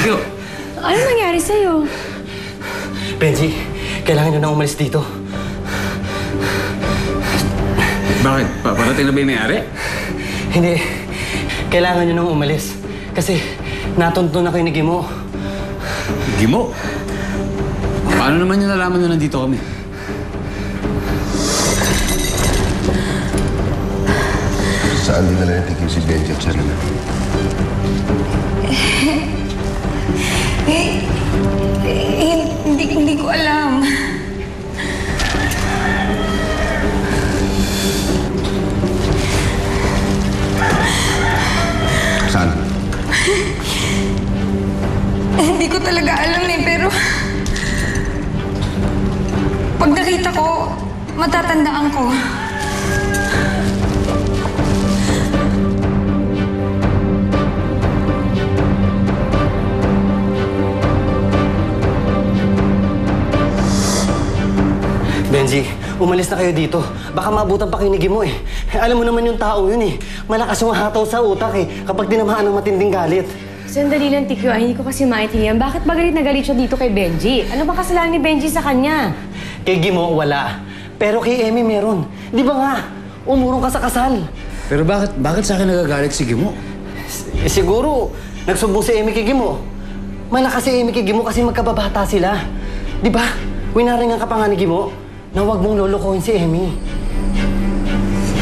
Takyo! Ano nangyari sa'yo? Benji, kailangan nyo na umalis dito. Bakit? Parating na ba yung nangyari? Hindi. Kailangan nyo nang umalis. Kasi natunto na kayo ni Gimo. Gimo? Paano naman yung nalaman na nandito kami? Saan din nila natigil si Benji at Serena? Hindi ko alam. Saan? Hindi ko talaga alam pero... Pag nakita ko, matatandaan ko. Benji, umalis na kayo dito. Baka maabutan pa kayo ni Gimo eh. Alam mo naman yung tao yun eh. Malakas yung hataw sa utak eh, kapag tinamaan ng matinding galit. Sandali lang, Tikyo. Ay, hindi ko kasi maintindihan. Bakit ba galit na galit siya dito kay Benji? Ano ba kasalanan ni Benji sa kanya? Kay Gimo, wala. Pero kay Emmy meron. Di ba nga? Umurong ka sa kasal. Pero bakit sa akin nagagalit si Gimo? Siguro, nagsumbong si Emmy kay Gimo. Malakas si Emmy kay Gimo kasi magkababata sila. Di ba? Winaringan ka pa nga ni Gimo na huwag mong lolokohin si Emmy.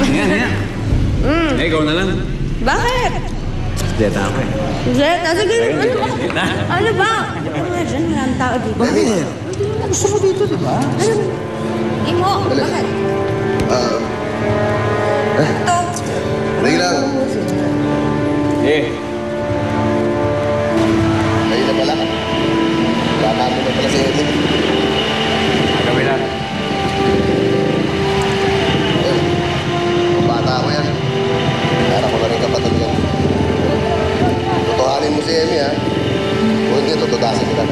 Yan. Ikaw na lang. Bakit? Deta ako eh. Jet, sige. Ano ba? Diyan, maraming tao dito. Bakit? Gusto mo dito, di ba? Imo, bakit? Ito. Dali lang. Kayo na pala. Baka mo na pala si Emmy. Gawin lang. Bata ko yan. Kaya ko na rin kapatid yan. Tutuhanin mo si Emmy, ha? Kung hindi, tutudasin kita.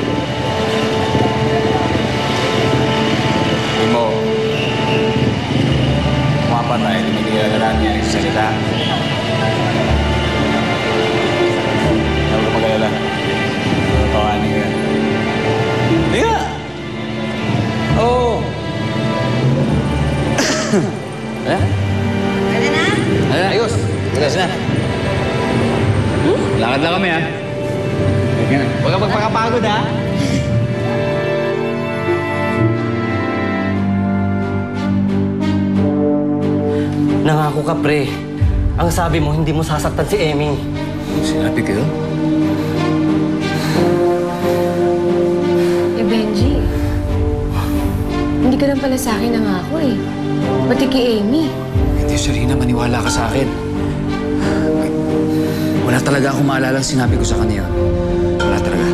Gimo. Mapatay, tinigil na lang yan sa salita. Huwag ka mag-alala. Tutuhanin ka. Hindi nga! Oo! Pwede na? Ayos! Ayos na! Lakad lang kami, ha? Huwag ka magpakapagod, ha? Nangako ka, pre. Ang sabi mo, hindi mo sasaktan si Emmy. Sinabi ko yun? Benji. Hindi ka lang pala sa akin nangako eh. Pati kay Amy. Hindi, Serena, maniwala ka sa akin. Wala talaga akong maalala sinabi ko sa kanya. Wala talaga.